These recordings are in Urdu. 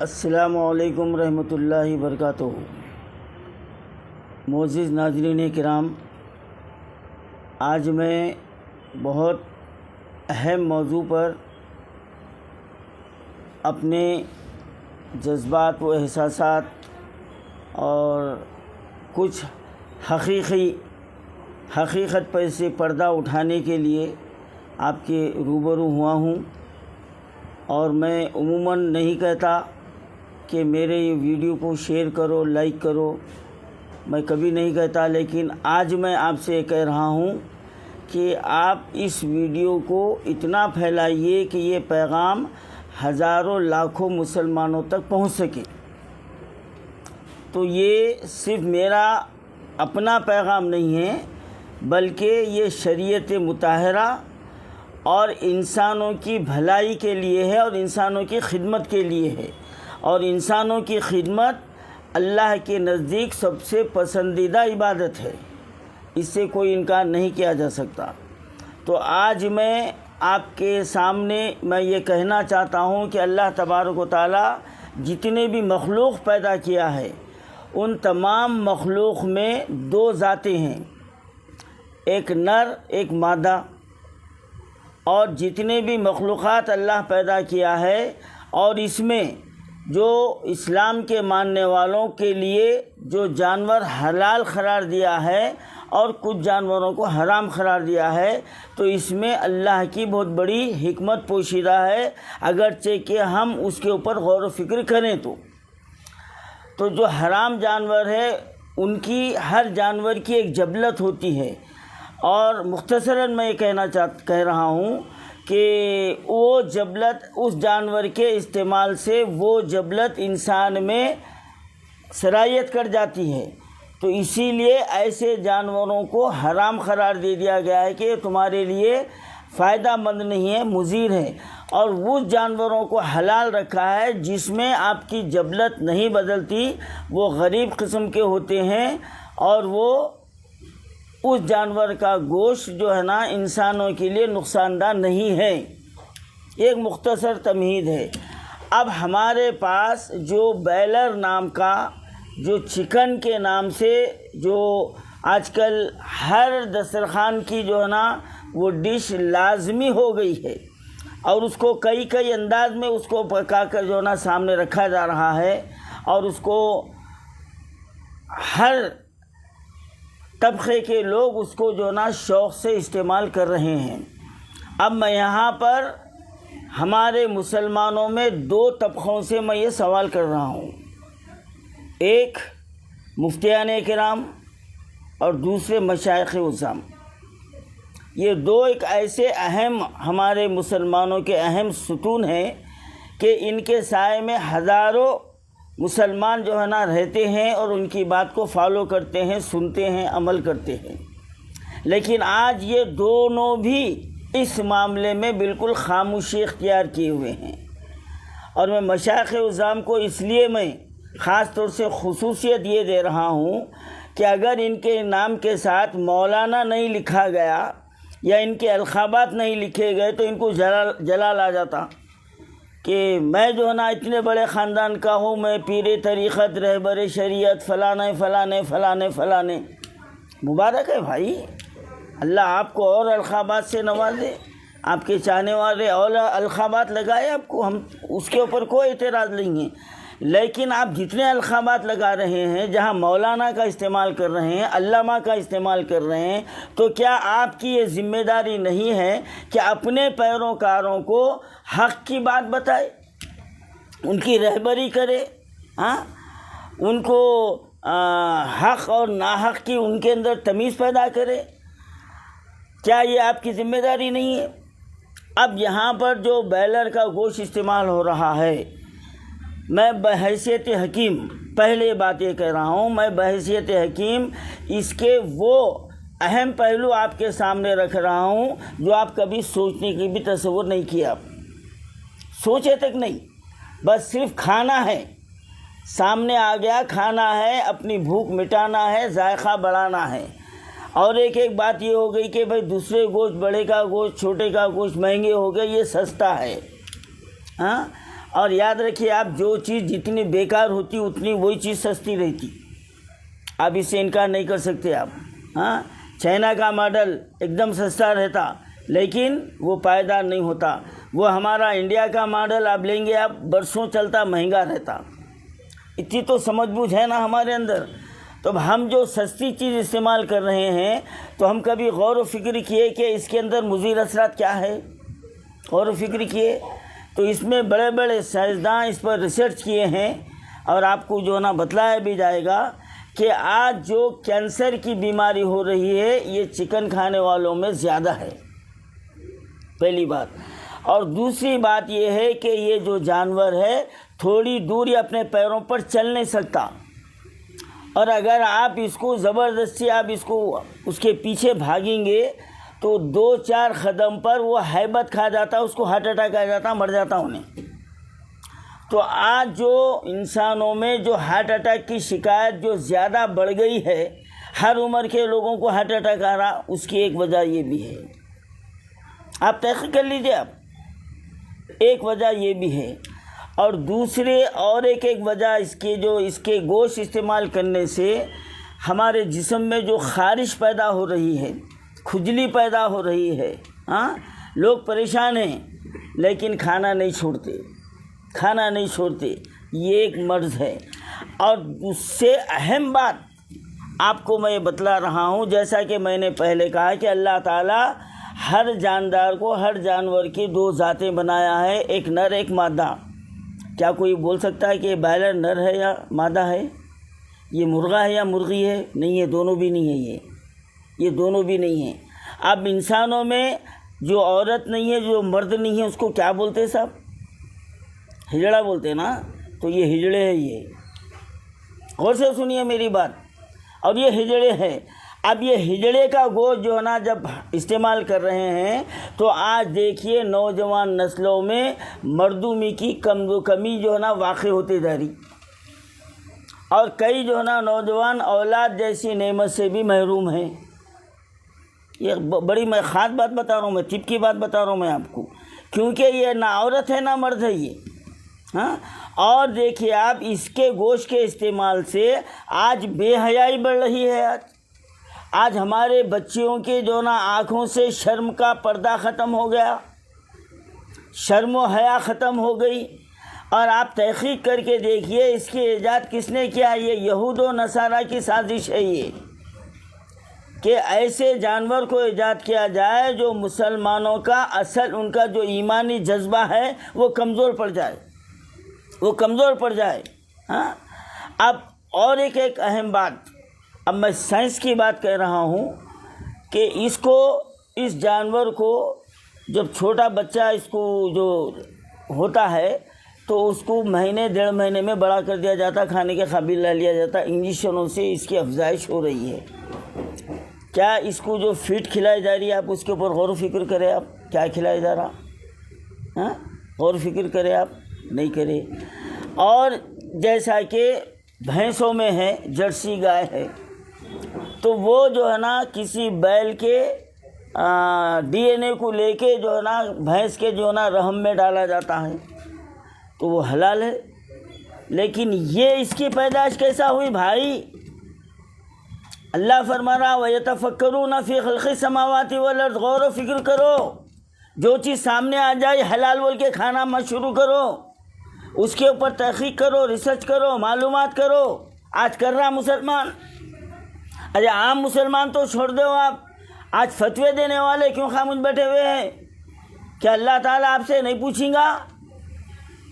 السلام علیکم رحمۃ اللہ وبرکاتہ۔ معزز ناظرین کرام، آج میں بہت اہم موضوع پر اپنے جذبات و احساسات اور کچھ حقیقت پر سے پردہ اٹھانے کے لیے آپ کے روبرو ہوا ہوں۔ اور میں عموماً نہیں کہتا کہ میرے یہ ویڈیو کو شیئر کرو، لائک کرو، میں کبھی نہیں کہتا، لیکن آج میں آپ سے کہہ رہا ہوں کہ آپ اس ویڈیو کو اتنا پھیلائیے کہ یہ پیغام ہزاروں لاکھوں مسلمانوں تک پہنچ سکے۔ تو یہ صرف میرا اپنا پیغام نہیں ہے، بلکہ یہ شریعت مطہرہ اور انسانوں کی بھلائی کے لیے ہے اور انسانوں کی خدمت کے لیے ہے، اور انسانوں کی خدمت اللہ کے نزدیک سب سے پسندیدہ عبادت ہے، اس سے کوئی انکار نہیں کیا جا سکتا۔ تو آج میں آپ کے سامنے میں یہ کہنا چاہتا ہوں کہ اللہ تبارک و تعالیٰ جتنے بھی مخلوق پیدا کیا ہے، ان تمام مخلوق میں دو ذاتیں ہیں، ایک نر ایک مادہ، اور جتنے بھی مخلوقات اللہ پیدا کیا ہے، اور اس میں جو اسلام کے ماننے والوں کے لیے جو جانور حلال قرار دیا ہے اور کچھ جانوروں کو حرام قرار دیا ہے، تو اس میں اللہ کی بہت بڑی حکمت پوشیدہ ہے، اگرچہ کہ ہم اس کے اوپر غور و فکر کریں تو جو حرام جانور ہے ان کی ہر جانور کی ایک جبلت ہوتی ہے، اور مختصراً میں یہ کہہ رہا ہوں کہ وہ جبلت اس جانور کے استعمال سے وہ جبلت انسان میں سرایت کر جاتی ہے، تو اسی لیے ایسے جانوروں کو حرام قرار دے دیا گیا ہے کہ تمہارے لیے فائدہ مند نہیں ہے، مضر ہے، اور وہ جانوروں کو حلال رکھا ہے جس میں آپ کی جبلت نہیں بدلتی، وہ غریب قسم کے ہوتے ہیں، اور وہ اس جانور کا گوشت جو ہے نا انسانوں کے لیے نقصان دہ نہیں ہے۔ ایک مختصر تمہید ہے۔ اب ہمارے پاس جو بیلر نام کا، جو چکن کے نام سے جو آج کل ہر دسترخوان کی جو ہے نا وہ ڈش لازمی ہو گئی ہے، اور اس کو کئی انداز میں اس کو پکا کر جو ہے نا سامنے رکھا جا رہا ہے، اور اس کو ہر طبقے کے لوگ اس کو جو نا شوق سے استعمال کر رہے ہیں۔ اب میں یہاں پر ہمارے مسلمانوں میں دو طبقوں سے میں یہ سوال کر رہا ہوں، ایک مفتیان کرام اور دوسرے مشائخ عظام۔ یہ دو ایک ایسے اہم ہمارے مسلمانوں کے اہم ستون ہیں کہ ان کے سائے میں ہزاروں مسلمان جو ہے نا رہتے ہیں اور ان کی بات کو فالو کرتے ہیں، سنتے ہیں، عمل کرتے ہیں، لیکن آج یہ دونوں بھی اس معاملے میں بالکل خاموشی اختیار کیے ہوئے ہیں۔ اور میں مشائخ عظام کو اس لیے میں خاص طور سے خصوصیت یہ دے رہا ہوں کہ اگر ان کے نام کے ساتھ مولانا نہیں لکھا گیا یا ان کے القابات نہیں لکھے گئے تو ان کو جلال آ جاتا کہ میں جو ہے نا اتنے بڑے خاندان کا ہوں، میں پیر طریقت، رہبر شریعت، فلانے فلانے فلانے فلانے۔ مبارک ہے بھائی، اللہ آپ کو اور القابات سے نوازے، آپ کے چاہنے والے اور القابات لگائے آپ کو، ہم اس کے اوپر کوئی اعتراض نہیں ہے، لیکن آپ جتنے القابات لگا رہے ہیں، جہاں مولانا کا استعمال کر رہے ہیں، علامہ کا استعمال کر رہے ہیں، تو کیا آپ کی یہ ذمہ داری نہیں ہے کہ اپنے پیروکاروں کو حق کی بات بتائے، ان کی رہبری کرے، ان کو حق اور ناحق کی ان کے اندر تمیز پیدا کرے؟ کیا یہ آپ کی ذمہ داری نہیں ہے؟ اب یہاں پر جو بیلر کا گوشت استعمال ہو رہا ہے، میں بحیثیت حکیم پہلے بات یہ کہہ رہا ہوں، میں بحیثیت حکیم اس کے وہ اہم پہلو آپ کے سامنے رکھ رہا ہوں جو آپ کبھی سوچنے کی بھی تصور نہیں کیا، سوچے تک نہیں، بس صرف کھانا ہے، سامنے آ گیا، کھانا ہے، اپنی بھوک مٹانا ہے، ذائقہ بڑھانا ہے۔ اور ایک بات یہ ہو گئی کہ بھئی دوسرے گوشت، بڑے کا گوشت، چھوٹے کا گوشت مہنگے ہو گئے، یہ سستا ہے، اور یاد رکھیے آپ، جو چیز جتنی بیکار ہوتی اتنی وہی چیز سستی رہتی، آپ اس سے انکار نہیں کر سکتے آپ. ہاں، چائنا کا ماڈل ایک دم سستا رہتا لیکن وہ پائیدار نہیں ہوتا. وہ ہمارا انڈیا کا ماڈل آپ لیں گے، آپ برسوں چلتا، مہنگا رہتا. اتنی تو سمجھ بوجھ ہے نا ہمارے اندر. تو اب ہم جو سستی چیز استعمال کر رہے ہیں تو ہم کبھی غور و فکر کیے کہ اس کے اندر مضر اثرات کیا ہے؟ غور و فکر کیے تو اس میں بڑے بڑے سائنسداں اس پر ریسرچ کیے ہیں، اور آپ کو جو نا بتلایا بھی جائے گا کہ آج جو کینسر کی بیماری ہو رہی ہے یہ چکن کھانے والوں میں زیادہ ہے، پہلی بات. اور دوسری بات یہ ہے کہ یہ جو جانور ہے تھوڑی دور ہی اپنے پیروں پر چل نہیں سکتا، اور اگر آپ اس کو زبردستی آپ اس کے پیچھے بھاگیں گے تو 2-4 قدم پر وہ ہیبت کھا جاتا، اس کو ہارٹ اٹیک آ جاتا، مر جاتا انہیں. تو آج جو انسانوں میں جو ہارٹ اٹیک کی شکایت جو زیادہ بڑھ گئی ہے، ہر عمر کے لوگوں کو ہارٹ اٹیک آ رہا، اس کی ایک وجہ یہ بھی ہے. آپ تحقیق کر لیجیے، آپ ایک وجہ یہ بھی ہے. اور دوسرے اور ایک وجہ اس کے گوشت استعمال کرنے سے ہمارے جسم میں جو خارش پیدا ہو رہی ہے، کھجلی پیدا ہو رہی ہے. ہاں، لوگ پریشان ہیں لیکن کھانا نہیں چھوڑتے. یہ ایک مرض ہے. اور اس سے اہم بات آپ کو میں بتلا رہا ہوں، جیسا کہ میں نے پہلے کہا کہ اللہ تعالیٰ ہر جاندار کو، ہر جانور کی 2 ذاتیں بنایا ہے، ایک نر ایک مادہ. کیا کوئی بول سکتا ہے کہ یہ بائلر نر ہے یا مادہ ہے؟ یہ مرغا ہے یا مرغی ہے؟ نہیں، یہ دونوں بھی نہیں ہے. یہ دونوں بھی نہیں ہیں. اب انسانوں میں جو عورت نہیں ہے، جو مرد نہیں ہے، اس کو کیا بولتے ہیں صاحب؟ ہجڑا بولتے ہیں نا. تو یہ ہجڑے ہے. یہ غور سے سنیے میری بات. اور یہ ہجڑے ہے. اب یہ ہجڑے کا گوشت جو ہے نا جب استعمال کر رہے ہیں تو آج دیکھیے نوجوان نسلوں میں مردومی کی کمی جو ہے نا واقع ہوتی جا رہی، اور کئی جو ہے نا نوجوان اولاد جیسی نعمت سے بھی محروم ہیں. یہ بڑی میں خاص بات بتا رہا ہوں، میں طب کی بات بتا رہا ہوں میں آپ کو، کیونکہ یہ نہ عورت ہے نہ مرد ہے یہ. ہاں، اور دیکھیے آپ اس کے گوشت کے استعمال سے آج بے حیائی بڑھ رہی ہے. آج ہمارے بچیوں کے جو نا آنکھوں سے شرم کا پردہ ختم ہو گیا، شرم و حیا ختم ہو گئی. اور آپ تحقیق کر کے دیکھیے اس کی ایجاد کس نے کیا. یہ یہود و نصارہ کی سازش ہے، یہ کہ ایسے جانور کو ایجاد کیا جائے جو مسلمانوں کا اصل ان کا جو ایمانی جذبہ ہے وہ کمزور پڑ جائے. ہاں، اب اور ایک اہم بات، اب میں سائنس کی بات کہہ رہا ہوں کہ اس جانور کو جب چھوٹا بچہ اس کو جو ہوتا ہے تو اس کو مہینے 1.5 مہینے میں بڑا کر دیا جاتا، کھانے کے قابل لا لیا جاتا. انجیکشنوں سے اس کی افزائش ہو رہی ہے. کیا اس کو جو فیڈ کھلائی جا رہی ہے آپ اس کے اوپر غور و فکر کریں. آپ کیا کھلایا جا رہا؟ ہاں، غور و فکر کریں. آپ نہیں کریں. اور جیسا کہ بھینسوں میں ہے، جرسی گائے ہے، تو وہ جو ہے نا کسی بیل کے DNA کو لے کے جو ہے نا بھینس کے جو ہے نا رحم میں ڈالا جاتا ہے تو وہ حلال ہے. لیکن یہ اس کی پیدائش کیسا ہوئی بھائی؟ اللہ فرما رہا وَيَتَفَكَّرُونَ فِي خَلْقِ السَّمَاوَاتِ وَالْأَرْضِ. غور و فکر کرو، جو چیز سامنے آ جائے حلال بول کے کھانا مت شروع کرو، اس کے اوپر تحقیق کرو، ریسرچ کرو، معلومات کرو. آج کر رہا مسلمان. اچھا، عام مسلمان تو چھوڑ دو آپ، آج فتوے دینے والے کیوں خاموش بیٹھے ہوئے ہیں؟ کیا اللہ تعالیٰ آپ سے نہیں پوچھیں گا؟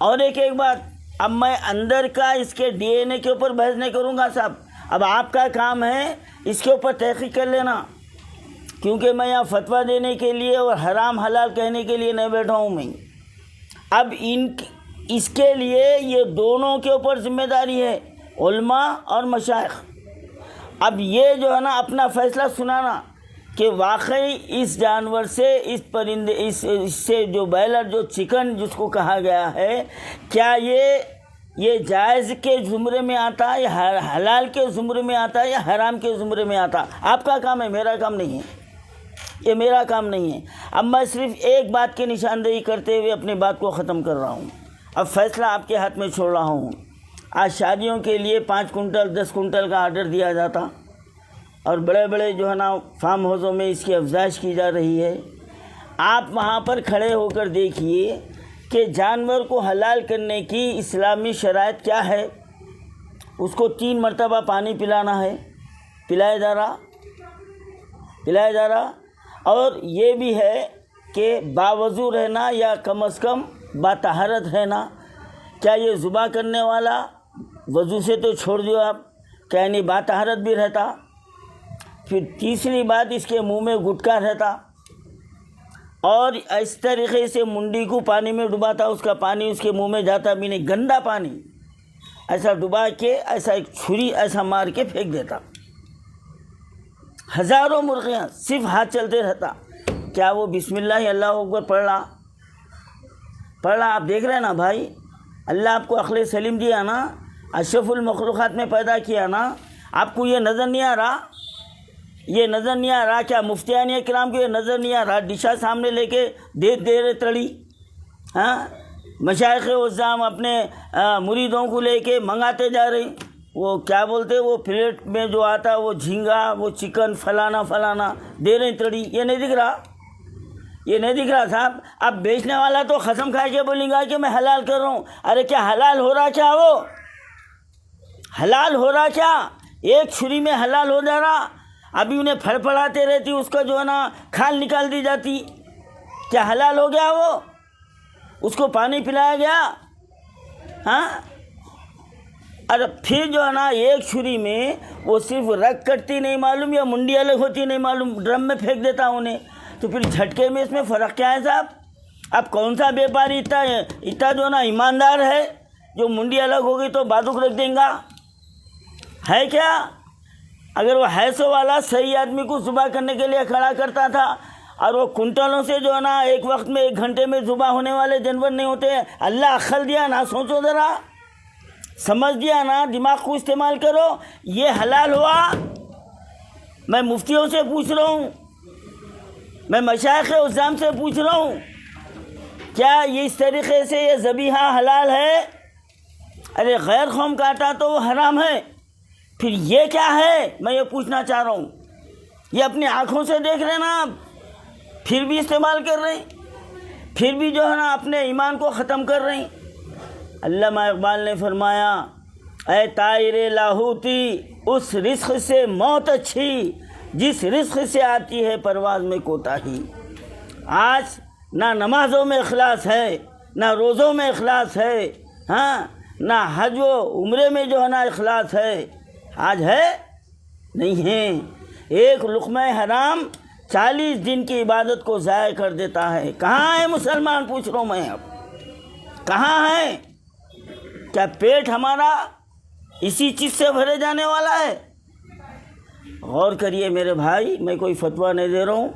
اور ایک بات، اب میں اندر کا اس کے DNA کے اوپر بحث نہیں کروں گا صاحب. اب آپ کا کام ہے اس کے اوپر تحقیق کر لینا، کیونکہ میں یہاں فتویٰ دینے کے لیے اور حرام حلال کہنے کے لیے نہیں بیٹھا ہوں میں. اب اس کے لیے یہ دونوں کے اوپر ذمہ داری ہے، علماء اور مشائخ. اب یہ جو ہے نا اپنا فیصلہ سنانا کہ واقعی اس جانور سے، اس پرندے، اس سے جو بائلر، جو چکن جس کو کہا گیا ہے، کیا یہ جائز کے زمرے میں آتا ہے یا حلال کے زمرے میں آتا ہے یا حرام کے زمرے میں آتا؟ آپ کا کام ہے، میرا کام نہیں ہے. یہ میرا کام نہیں ہے. اب میں صرف ایک بات کی نشاندہی کرتے ہوئے اپنی بات کو ختم کر رہا ہوں. اب فیصلہ آپ کے ہاتھ میں چھوڑ رہا ہوں۔ آج شادیوں کے لیے 5 کنٹل 10 کنٹل کا آرڈر دیا جاتا، اور بڑے بڑے جو ہے نا فارم ہاؤسوں میں اس کی افزائش کی جا رہی ہے۔ آپ وہاں پر کھڑے ہو کر دیکھیے کہ جانور کو حلال کرنے کی اسلامی شرائط کیا ہے۔ اس کو 3 مرتبہ پانی پلانا ہے، پلایا جا رہا، اور یہ بھی ہے کہ باوضو رہنا یا کم از کم باطہارت رہنا۔ کیا یہ ذبح کرنے والا وضو سے تو چھوڑ دیو آپ، کیا نہیں باطہارت بھی رہتا؟ پھر تیسری بات، اس کے منہ میں گٹکا رہتا، اور اس طریقے سے منڈی کو پانی میں ڈباتا، اس کا پانی اس کے منہ میں جاتا بھی نہیں، گندا پانی ایسا ڈبا کے ایسا ایک چھری ایسا مار کے پھینک دیتا۔ ہزاروں مرغیاں صرف ہاتھ چلتے رہتا، کیا وہ بسم اللہ اللہ اکبر پڑھ رہا؟ آپ دیکھ رہے ہیں نا بھائی، اللہ آپ کو عقل سلیم دیا نا، اشرف المخلوقات میں پیدا کیا نا، آپ کو یہ نظر نہیں آ رہا؟ کیا مفتیان کرام کو یہ نظر نہیں آ رہا؟ ڈشا سامنے لے کے دے رہے تڑی، ہاں، مشائخ عظام اپنے مریدوں کو لے کے منگاتے جا رہے، وہ کیا بولتے، وہ پلیٹ میں جو آتا وہ جھینگا، وہ چکن فلانا دے رہے تڑی، یہ نہیں دکھ رہا صاحب؟ اب بیچنے والا تو قسم کھا کے بولیں گا کہ میں حلال کر رہا ہوں۔ ارے کیا حلال ہو رہا؟ کیا وہ حلال ہو رہا؟ کیا ایک چھری میں حلال ہو جا رہا؟ ابھی انہیں پھڑپڑاتے رہتی، اس کا جو ہے نا کھال نکال دی جاتی، کیا حلال ہو گیا وہ؟ اس کو پانی پلایا گیا، ہاں؟ ارے پھر جو ہے نا ایک چھری میں وہ صرف رگ کٹتی نہیں معلوم یا منڈی الگ ہوتی نہیں معلوم، ڈرم میں پھینک دیتا انہیں، تو پھر جھٹکے میں اس میں فرق کیا ہے صاحب؟ اب کون سا بیپاری اتنا جو نا ایماندار ہے جو منڈی الگ ہوگی تو بازوک رکھ دیں گا؟ ہے کیا؟ اگر وہ حیثو والا صحیح آدمی کو ذبح کرنے کے لیے کھڑا کرتا تھا، اور وہ کنٹلوں سے جو ہے نا ایک وقت میں 1 گھنٹے میں ذبح ہونے والے جانور نہیں ہوتے، اللہ عقل دیا نا، سوچو ذرا، سمجھ دیا نا، دماغ کو استعمال کرو۔ یہ حلال ہوا؟ میں مفتیوں سے پوچھ رہا ہوں، میں مشائخ عظام سے پوچھ رہا ہوں، کیا یہ اس طریقے سے یہ ذبیحہ حلال ہے؟ ارے غیر قوم کاٹا تو وہ حرام ہے، پھر یہ کیا ہے؟ میں یہ پوچھنا چاہ رہا ہوں۔ یہ اپنی آنکھوں سے دیکھ رہے ہیں نا آپ، پھر بھی استعمال کر رہے ہیں، پھر بھی جو ہے نا اپنے ایمان کو ختم کر رہے ہیں۔ علامہ اقبال نے فرمایا، اے طائر لاہوتی، اس رزق سے موت اچھی جس رزق سے آتی ہے پرواز میں کوتاہی۔ آج نہ نمازوں میں اخلاص ہے، نہ روزوں میں اخلاص ہے، ہاں، نہ حج و عمرے میں جو ہے نا اخلاص ہے، آج ہے نہیں ہے۔ ایک لقمہ حرام 40 دن کی عبادت کو ضائع کر دیتا ہے۔ کہاں ہے مسلمان؟ پوچھ رہا ہوں میں، اب کہاں ہے؟ کیا پیٹ ہمارا اسی چیز سے بھرے جانے والا ہے؟ غور کریے میرے بھائی، میں کوئی فتویٰ نہیں دے رہا ہوں،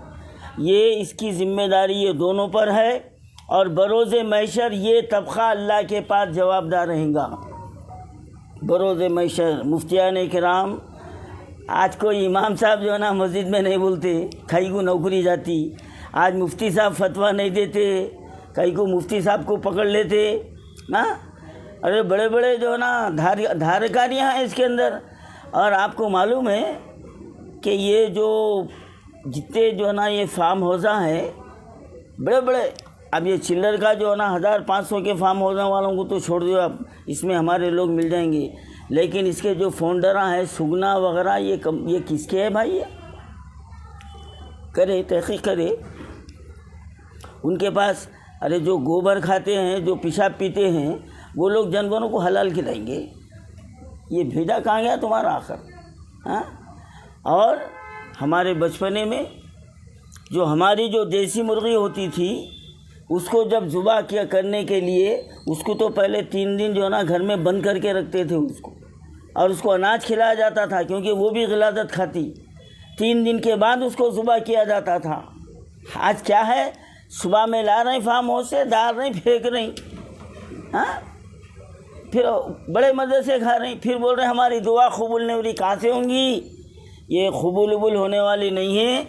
یہ اس کی ذمہ داری یہ دونوں پر ہے، اور بروز محشر یہ طبقہ اللہ کے پاس جواب دار رہے گا۔ بروز محشر مفتیان کرام، آج کوئی امام صاحب جو ہے نا مسجد میں نہیں بولتے، کئی کو نوکری جاتی، آج مفتی صاحب فتویٰ نہیں دیتے، کئی کو مفتی صاحب کو پکڑ لیتے، ہاں، ارے بڑے بڑے جو ہے نا دھارکاریاں ہیں اس کے اندر۔ اور آپ کو معلوم ہے کہ یہ جو جتنے جو ہے نا یہ فارم ہاؤساں ہیں بڑے بڑے، اب یہ چلر کا جو ہے نا 1500 کے فارم ہاؤسوں والوں کو تو چھوڑ دو، اب اس میں ہمارے لوگ مل جائیں گے، لیکن اس کے جو فاؤنڈراں ہیں سگنا وغیرہ، یہ کس کے ہے بھائی؟ کرے تحقیق کرے ان کے پاس۔ ارے جو گوبر کھاتے ہیں، جو پیشاب پیتے ہیں، وہ لوگ جانوروں کو حلال کھلائیں گے؟ یہ بھیجا کہاں گیا تمہارا آخر؟ ہاں، اور ہمارے بچپنے میں جو ہماری جو دیسی مرغی ہوتی تھی، اس کو جب ذبح کیا کرنے کے لیے اس کو تو پہلے 3 دن جو ہے نا گھر میں بند کر کے رکھتے تھے اس کو، اور اس کو اناج کھلایا جاتا تھا کیونکہ وہ بھی غلاظت کھاتی۔ 3 دن کے بعد اس کو ذبح کیا جاتا تھا۔ آج کیا ہے؟ صبح میں لا رہے ہیں فارم ہاؤس سے، ڈال رہے ہیں، پھینک رہے ہیں، ہاں، پھر بڑے مزے سے کھا رہے ہیں، پھر بول رہے ہیں ہماری دعا قبول نہیں ہو رہی۔ کہاں سے ہوں گی؟ یہ قبول ہونے والی نہیں ہے،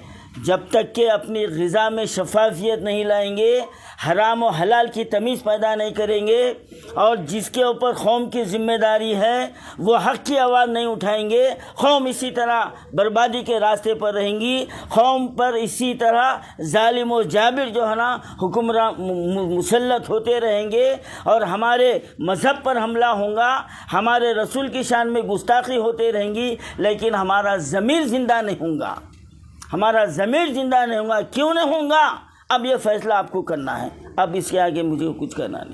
جب تک کہ اپنی غذا میں شفافیت نہیں لائیں گے، حرام و حلال کی تمیز پیدا نہیں کریں گے، اور جس کے اوپر قوم کی ذمہ داری ہے وہ حق کی آواز نہیں اٹھائیں گے، قوم اسی طرح بربادی کے راستے پر رہیں گی، قوم پر اسی طرح ظالم و جابر جو ہے نا حکمراں مسلط ہوتے رہیں گے، اور ہمارے مذہب پر حملہ ہوگا، ہمارے رسول کی شان میں گستاخی ہوتے رہیں گی، لیکن ہمارا ضمیر زندہ نہیں ہوگا، ہمارا ضمیر زندہ نہیں ہوگا۔ کیوں نہیں ہوگا؟ اب یہ فیصلہ آپ کو کرنا ہے، اب اس کے آگے مجھے کچھ کرنا نہیں۔